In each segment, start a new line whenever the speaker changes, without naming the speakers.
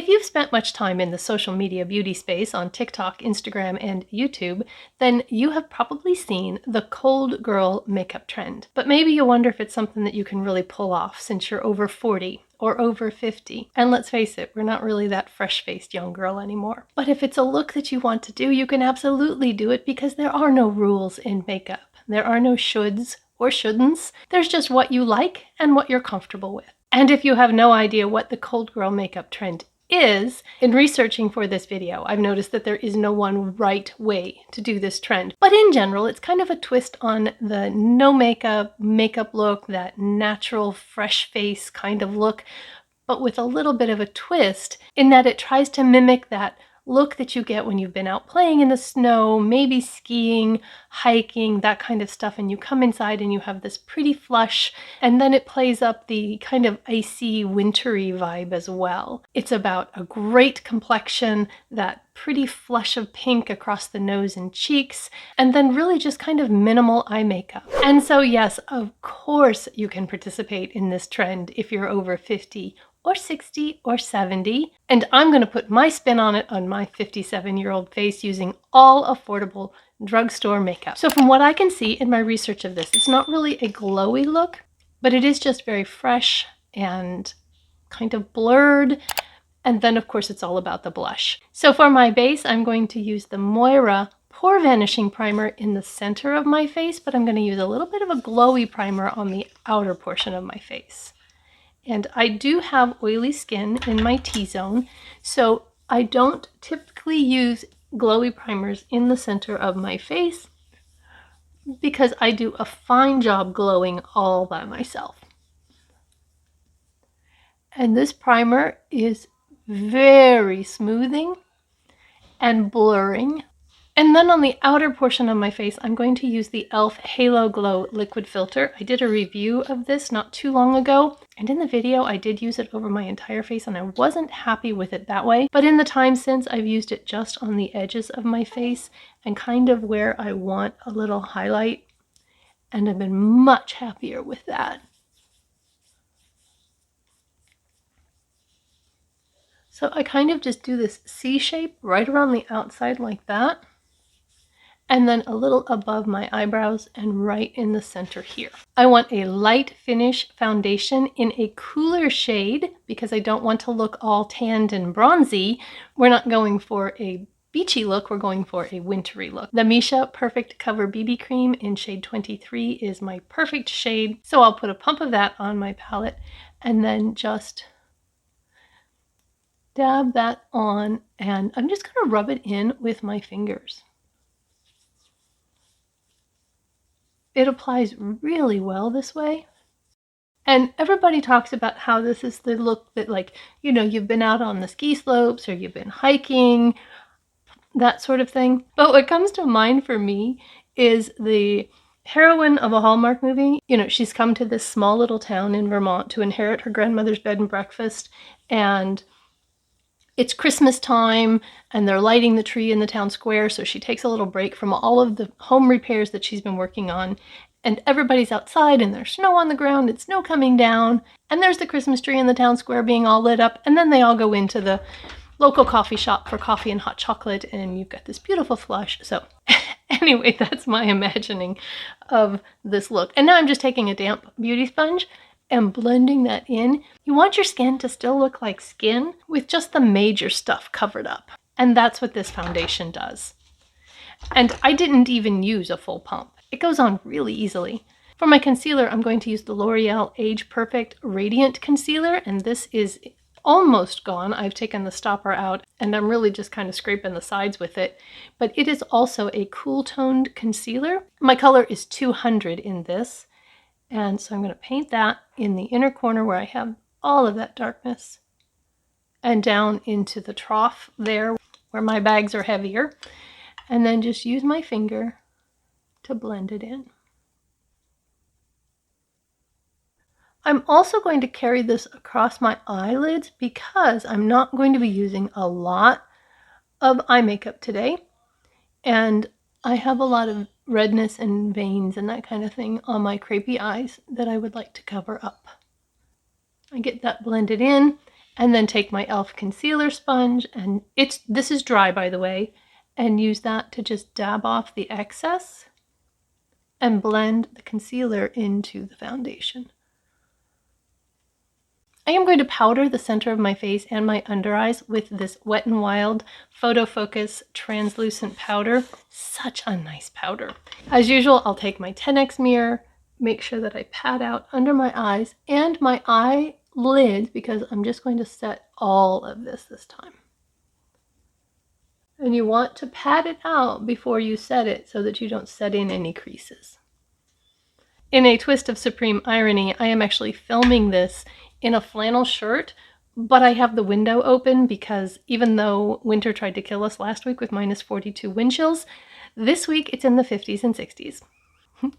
If you've spent much time in the social media beauty space on TikTok, Instagram, and YouTube, then you have probably seen the cold girl makeup trend. But maybe you wonder if it's something that you can really pull off since you're over 40 or over 50. And let's face it, we're not really that fresh-faced young girl anymore. But if it's a look that you want to do, you can absolutely do it because there are no rules in makeup. There are no shoulds or shouldn'ts. There's just what you like and what you're comfortable with. And if you have no idea what the cold girl makeup trend is, in researching for this video, I've noticed that there is no one right way to do this trend. But in general, it's kind of a twist on the no makeup look, that natural, fresh face kind of look, but with a little bit of a twist in that it tries to mimic that look that you get when you've been out playing in the snow, maybe skiing, hiking, that kind of stuff, and you come inside and you have this pretty flush, and then it plays up the kind of icy, wintry vibe as well. It's about a great complexion, that pretty flush of pink across the nose and cheeks, and then really just kind of minimal eye makeup. And so yes, of course you can participate in this trend if you're over 50 or 60 or 70, and I'm going to put my spin on it on my 57-year-old face using all affordable drugstore makeup. So from what I can see in my research of this, it's not really a glowy look, but it is just very fresh and kind of blurred, and then of course it's all about the blush. So for my base, I'm going to use the Moira Pore Vanishing Primer in the center of my face, but I'm going to use a little bit of a glowy primer on the outer portion of my face. And I do have oily skin in my T-zone, so I don't typically use glowy primers in the center of my face because I do a fine job glowing all by myself. And this primer is very smoothing and blurring. And then on the outer portion of my face, I'm going to use the e.l.f. Halo Glow Liquid Filter. I did a review of this not too long ago, and in the video I did use it over my entire face and I wasn't happy with it that way. But in the time since, I've used it just on the edges of my face and kind of where I want a little highlight, and I've been much happier with that. So I kind of just do this C shape right around the outside like that, and then a little above my eyebrows and right in the center here. I want a light finish foundation in a cooler shade because I don't want to look all tanned and bronzy. We're not going for a beachy look, we're going for a wintry look. The Misha Perfect Cover BB Cream in shade 23 is my perfect shade, so I'll put a pump of that on my palette and then just dab that on, and I'm just going to rub it in with my fingers. It applies really well this way. And everybody talks about how this is the look that, like, you know, you've been out on the ski slopes or you've been hiking, that sort of thing. But what comes to mind for me is the heroine of a Hallmark movie. You know, she's come to this small little town in Vermont to inherit her grandmother's bed and breakfast, and it's Christmas time and they're lighting the tree in the town square, so she takes a little break from all of the home repairs that she's been working on, and everybody's outside and there's snow on the ground, it's snow coming down, and there's the Christmas tree in the town square being all lit up, and then they all go into the local coffee shop for coffee and hot chocolate, and you've got this beautiful flush. So anyway, that's my imagining of this look. And now I'm just taking a damp beauty sponge and blending that in. You want your skin to still look like skin with just the major stuff covered up. And that's what this foundation does. And I didn't even use a full pump. It goes on really easily. For my concealer, I'm going to use the L'Oreal Age Perfect Radiant Concealer, and this is almost gone. I've taken the stopper out and I'm really just kind of scraping the sides with it. But it is also a cool toned concealer. My color is 200 in this. And so I'm going to paint that in the inner corner where I have all of that darkness, and down into the trough there where my bags are heavier, and then just use my finger to blend it in. I'm also going to carry this across my eyelids because I'm not going to be using a lot of eye makeup today, and I have a lot of redness and veins and that kind of thing on my crepey eyes that I would like to cover up. I get that blended in, And then take my e.l.f. concealer sponge, and this is dry, by the way, and use that to just dab off the excess and blend the concealer into the foundation. I am going to powder the center of my face and my under eyes with this Wet n Wild Photo Focus translucent powder. Such a nice powder. As usual, I'll take my 10x mirror, make sure that I pat out under my eyes and my eyelids, because I'm just going to set all of this time. And you want to pat it out before you set it so that you don't set in any creases. In a twist of supreme irony, I am actually filming this in a flannel shirt, but I have the window open because even though winter tried to kill us last week with -42 wind chills, this week it's in the 50s and 60s.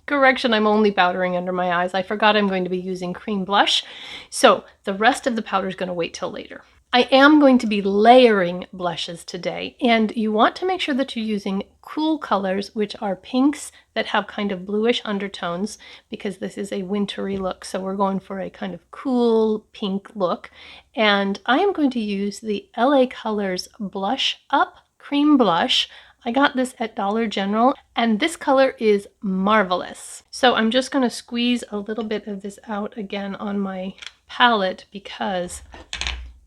Correction, I'm only powdering under my eyes. I forgot I'm going to be using cream blush, so the rest of the powder is going to wait till later. I am going to be layering blushes today, and you want to make sure that you're using cool colors, which are pinks that have kind of bluish undertones, because this is a wintry look, so we're going for a kind of cool pink look. And I am going to use the LA Colors Blush Up Cream Blush. I got this at Dollar General, and this color is marvelous. So I'm just going to squeeze a little bit of this out again on my palette because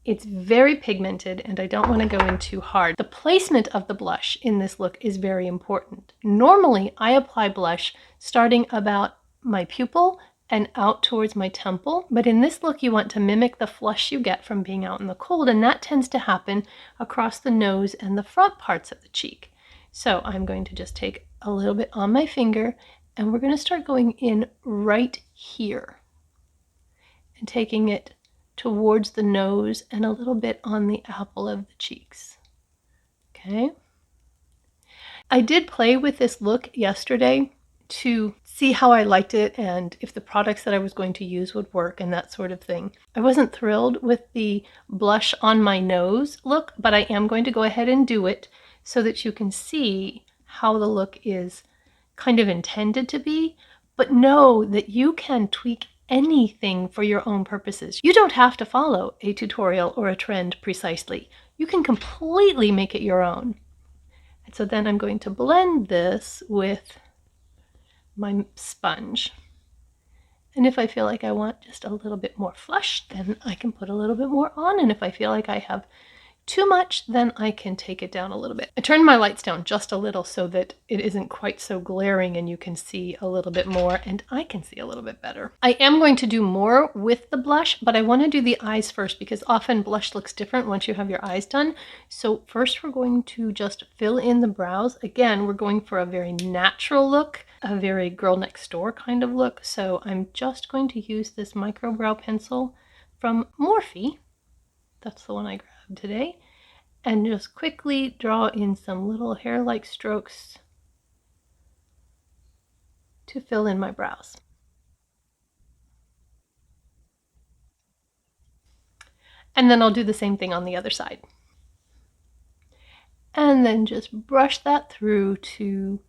it's very pigmented and I don't want to go in too hard. The placement of the blush in this look is very important. Normally, I apply blush starting about my pupil and out towards my temple, but in this look you want to mimic the flush you get from being out in the cold, and that tends to happen across the nose and the front parts of the cheek. So I'm going to just take a little bit on my finger, and we're going to start going in right here and taking it towards the nose and a little bit on the apple of the cheeks. Okay. I did play with this look yesterday to see how I liked it and if the products that I was going to use would work and that sort of thing. I wasn't thrilled with the blush on my nose look, but I am going to go ahead and do it so that you can see how the look is kind of intended to be, but know that you can tweak anything for your own purposes. You don't have to follow a tutorial or a trend precisely. You can completely make it your own. And so then I'm going to blend this with my sponge. And if I feel like I want just a little bit more flush, then I can put a little bit more on. And if I feel like I have too much, then I can take it down a little bit. I turned my lights down just a little so that it isn't quite so glaring and you can see a little bit more and I can see a little bit better. I am going to do more with the blush, but I want to do the eyes first because often blush looks different once you have your eyes done. So first we're going to just fill in the brows. Again, we're going for a very natural look, a very girl next door kind of look. So I'm just going to use this micro brow pencil from Morphe. That's the one I grabbed today, and just quickly draw in some little hair-like strokes to fill in my brows. And then I'll do the same thing on the other side. And then just brush that through to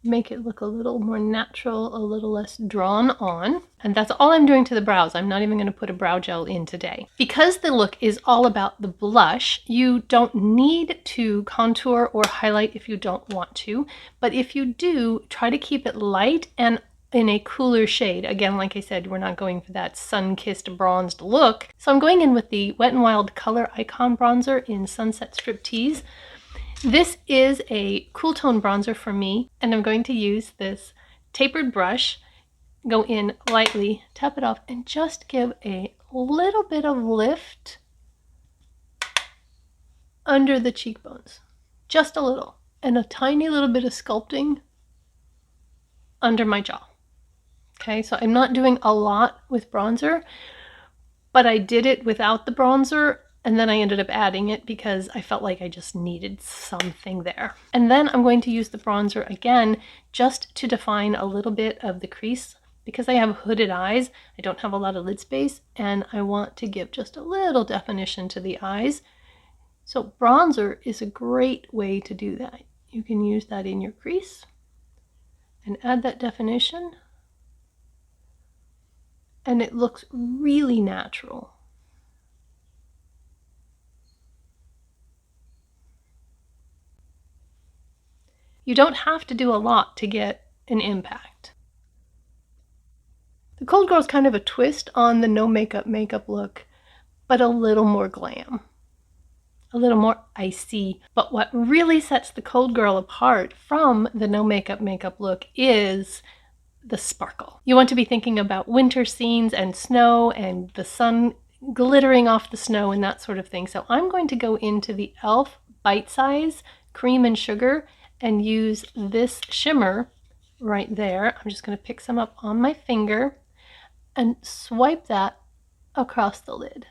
make it look a little more natural, a little less drawn on. And that's all I'm doing to the brows. I'm not even going to put a brow gel in today. Because the look is all about the blush, you don't need to contour or highlight if you don't want to. But if you do, try to keep it light and in a cooler shade. Again, like I said, we're not going for that sun-kissed bronzed look. So I'm going in with the Wet n Wild Color Icon Bronzer in Sunset Striptease. This is a cool tone bronzer for me, and I'm going to use this tapered brush, go in lightly, tap it off, and just give a little bit of lift under the cheekbones. Just a little. And a tiny little bit of sculpting under my jaw. Okay, so I'm not doing a lot with bronzer, but I did it without the bronzer. And then I ended up adding it because I felt like I just needed something there. And then I'm going to use the bronzer again just to define a little bit of the crease. Because I have hooded eyes, I don't have a lot of lid space, and I want to give just a little definition to the eyes. So bronzer is a great way to do that. You can use that in your crease and add that definition. And it looks really natural. You don't have to do a lot to get an impact. The Cold Girl is kind of a twist on the no makeup look, but a little more glam, a little more icy. But what really sets the Cold Girl apart from the no makeup look is the sparkle. You want to be thinking about winter scenes and snow and the sun glittering off the snow and that sort of thing. So I'm going to go into the e.l.f. Bite Size Cream and Sugar and use this shimmer right there. I'm just going to pick some up on my finger and swipe that across the lid.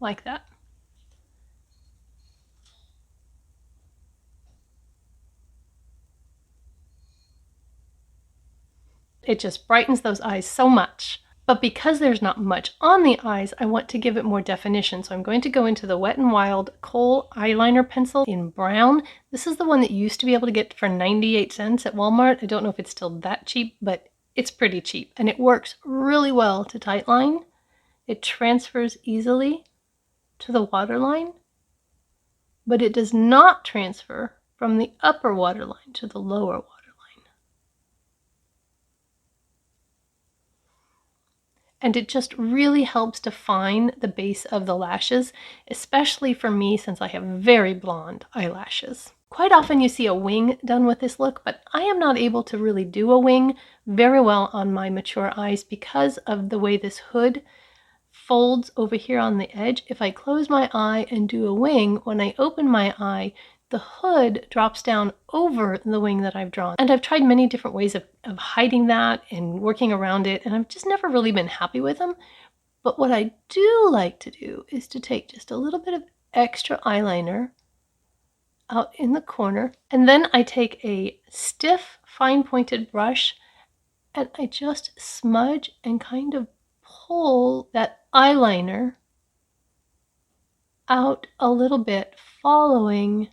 Like that. It just brightens those eyes so much. But because there's not much on the eyes, I want to give it more definition. So I'm going to go into the Wet n Wild Kohl eyeliner pencil in brown. This is the one that you used to be able to get for 98 cents at Walmart. I don't know if it's still that cheap, but it's pretty cheap. And it works really well to tightline. It transfers easily to the waterline, but it does not transfer from the upper waterline to the lower waterline. And it just really helps define the base of the lashes, especially for me since I have very blonde eyelashes. Quite often you see a wing done with this look, but I am not able to really do a wing very well on my mature eyes because of the way this hood folds over here on the edge. If I close my eye and do a wing, when I open my eye, the hood drops down over the wing that I've drawn. And I've tried many different ways of hiding that and working around it, and I've just never really been happy with them. But what I do like to do is to take just a little bit of extra eyeliner out in the corner, and then I take a stiff, fine-pointed brush, and I just smudge and kind of pull that eyeliner out a little bit, following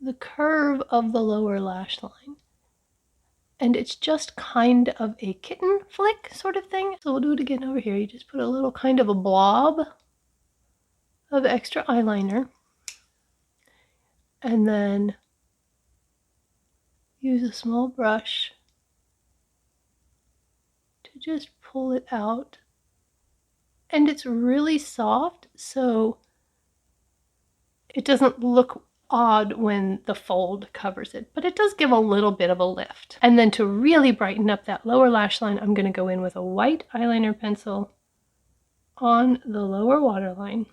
the curve of the lower lash line. And it's just kind of a kitten flick sort of thing. So we'll do it again over here. You just put a little kind of a blob of extra eyeliner, and then use a small brush to just pull it out. And it's really soft, so it doesn't look odd when the fold covers it, but it does give a little bit of a lift. And then to really brighten up that lower lash line, I'm going to go in with a white eyeliner pencil on the lower waterline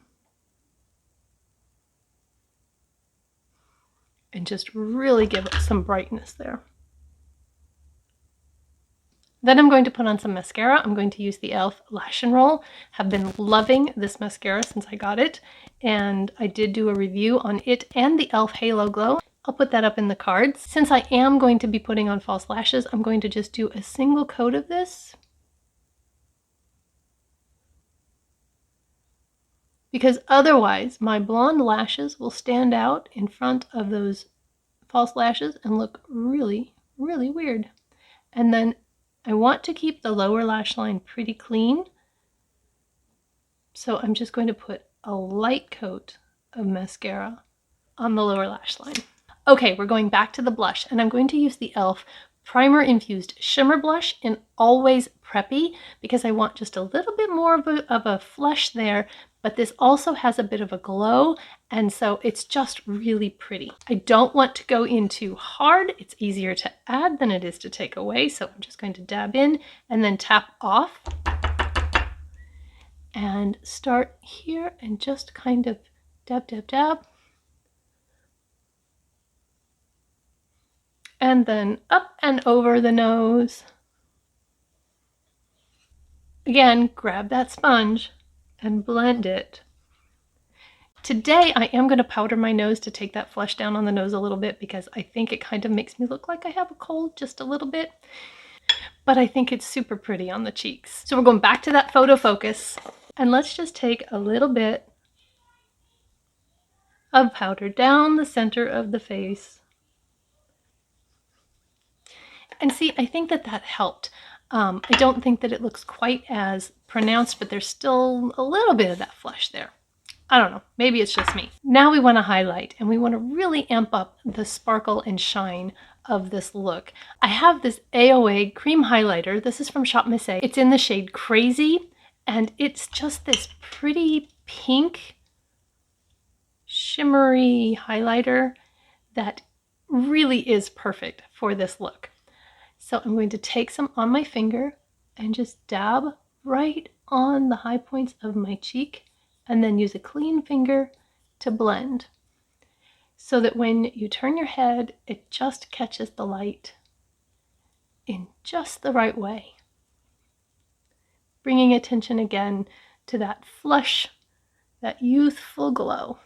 and just really give it some brightness there. Then I'm going to put on some mascara. I'm going to use the e.l.f. Lash and Roll. Have been loving this mascara since I got it, and I did do a review on it and the e.l.f. Halo Glow. I'll put that up in the cards. Since I am going to be putting on false lashes, I'm going to just do a single coat of this, because otherwise my blonde lashes will stand out in front of those false lashes and look really, really weird. And then I want to keep the lower lash line pretty clean, so I'm just going to put a light coat of mascara on the lower lash line. Okay, we're going back to the blush, and I'm going to use the e.l.f. Primer Infused Shimmer Blush in Always Preppy, because I want just a little bit more of a flush there, but this also has a bit of a glow, and so it's just really pretty. I don't want to go in too hard. It's easier to add than it is to take away, so I'm just going to dab in and then tap off. And start here and just kind of dab, dab, dab. And then up and over the nose. Again, grab that sponge and blend it. Today I am going to powder my nose to take that flush down on the nose a little bit, because I think it kind of makes me look like I have a cold just a little bit. But I think it's super pretty on the cheeks. So we're going back to that photo focus, and let's just take a little bit of powder down the center of the face. And see, I think that helped. I don't think that it looks quite as pronounced, but there's still a little bit of that flush there. I don't know, maybe it's just me. Now we want to highlight, and we want to really amp up the sparkle and shine of this look. I have this AOA cream highlighter. This is from Shop Miss A. It's in the shade Crazy, and it's just this pretty pink, shimmery highlighter that really is perfect for this look. So I'm going to take some on my finger and just dab right on the high points of my cheek, and then use a clean finger to blend, so that when you turn your head, it just catches the light in just the right way. Bringing attention again to that flush, that youthful glow.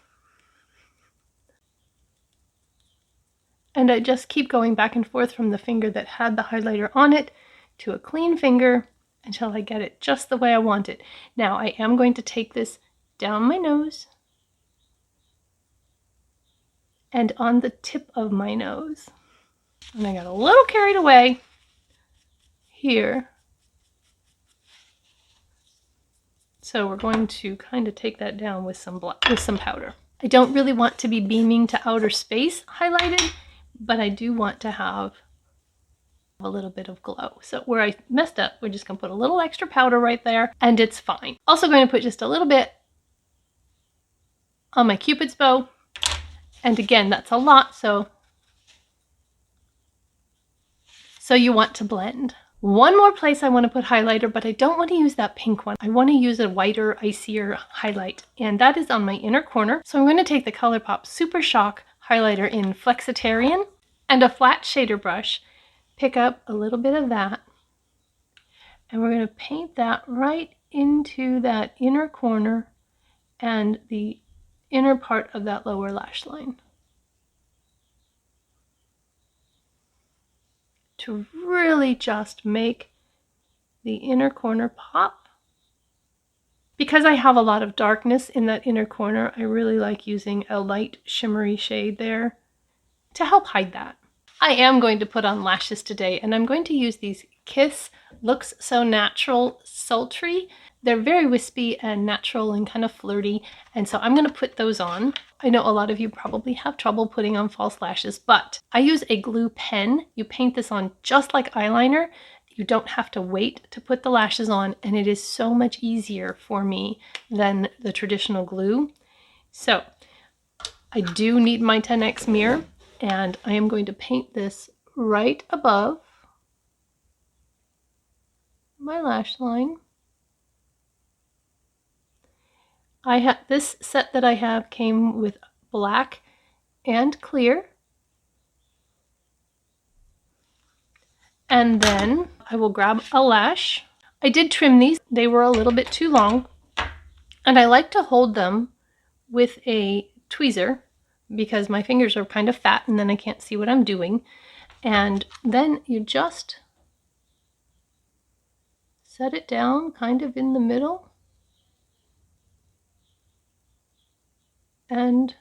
And I just keep going back and forth from the finger that had the highlighter on it to a clean finger until I get it just the way I want it. Now I am going to take this down my nose and on the tip of my nose. And I got a little carried away here. So we're going to kind of take that down with some powder. I don't really want to be beaming to outer space highlighted, but I do want to have a little bit of glow. So where I messed up, we're just going to put a little extra powder right there, and it's fine. Also going to put just a little bit on my Cupid's bow. And again, that's a lot, so you want to blend. One more place I want to put highlighter, but I don't want to use that pink one. I want to use a whiter, icier highlight, and that is on my inner corner. So I'm going to take the ColourPop Super Shock highlighter in Flexitarian and a flat shader brush, pick up a little bit of that, and we're going to paint that right into that inner corner and the inner part of that lower lash line to really just make the inner corner pop. Because I have a lot of darkness in that inner corner, I really like using a light shimmery shade there to help hide that. I am going to put on lashes today, and I'm going to use these Kiss Looks So Natural Sultry. They're very wispy and natural and kind of flirty, and so I'm going to put those on. I know a lot of you probably have trouble putting on false lashes, but I use a glue pen. You paint this on just like eyeliner. You don't have to wait to put the lashes on, and it is so much easier for me than the traditional glue. So I do need my 10X mirror, and I am going to paint this right above my lash line. This set that I have came with black and clear. And then I will grab a lash. I did trim these. They were a little bit too long. And I like to hold them with a tweezer because my fingers are kind of fat and then I can't see what I'm doing. And then you just set it down kind of in the middle. And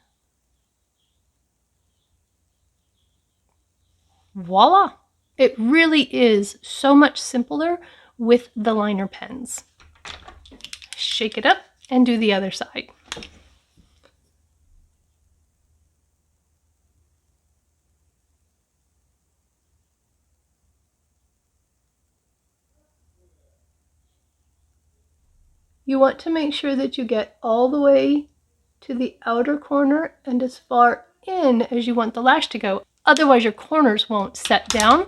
voila! It really is so much simpler with the liner pens. Shake it up and do the other side. You want to make sure that you get all the way to the outer corner and as far in as you want the lash to go. Otherwise your corners won't set down.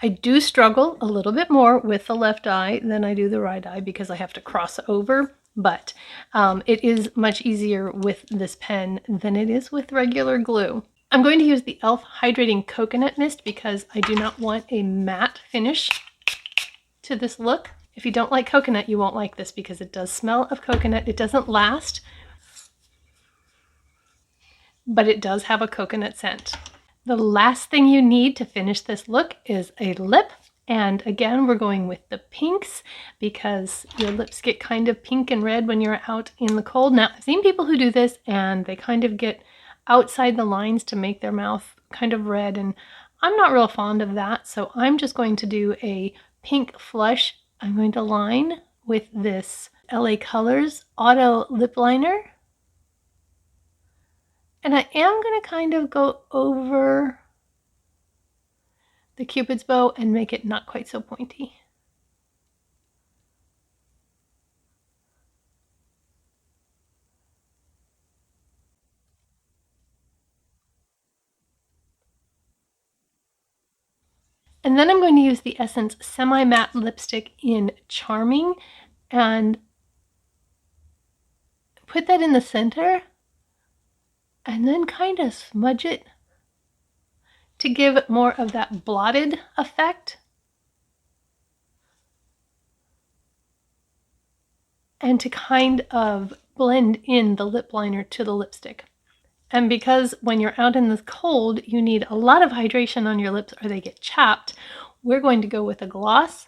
I do struggle a little bit more with the left eye than I do the right eye because I have to cross over, but it is much easier with this pen than it is with regular glue. I'm going to use the e.l.f. Hydrating Coconut Mist because I do not want a matte finish to this look. If you don't like coconut, you won't like this because it does smell of coconut. It doesn't last, but it does have a coconut scent. The last thing you need to finish this look is a lip, And again, we're going with the pinks because your lips get kind of pink and red when you're out in the cold. Now, I've seen people who do this and they kind of get outside the lines to make their mouth kind of red, and I'm not real fond of that, so I'm just going to do a pink flush. I'm going to line with this LA Colors Auto Lip Liner. And I am going to kind of go over the Cupid's bow and make it not quite so pointy. And then I'm going to use the Essence Semi-Matte Lipstick in Charming and put that in the center and then kind of smudge it to give it more of that blotted effect. And to kind of blend in the lip liner to the lipstick. And because when you're out in the cold, you need a lot of hydration on your lips or they get chapped, we're going to go with a gloss.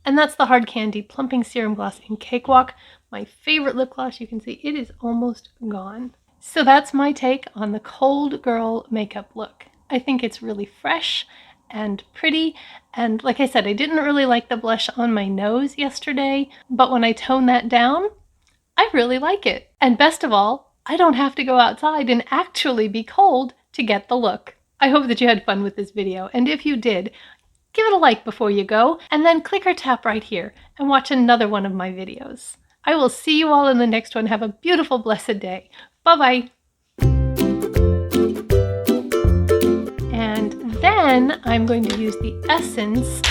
And that's the Hard Candy Plumping Serum Gloss in Cakewalk. My favorite lip gloss. You can see it is almost gone. So that's my take on the cold girl makeup look. I think it's really fresh and pretty, and like I said, I didn't really like the blush on my nose yesterday, but when I tone that down, I really like it. And best of all, I don't have to go outside and actually be cold to get the look. I hope that you had fun with this video, and if you did, give it a like before you go, and then click or tap right here and watch another one of my videos. I will see you all in the next one. Have a beautiful, blessed day. Bye-bye. And then I'm going to use the Essence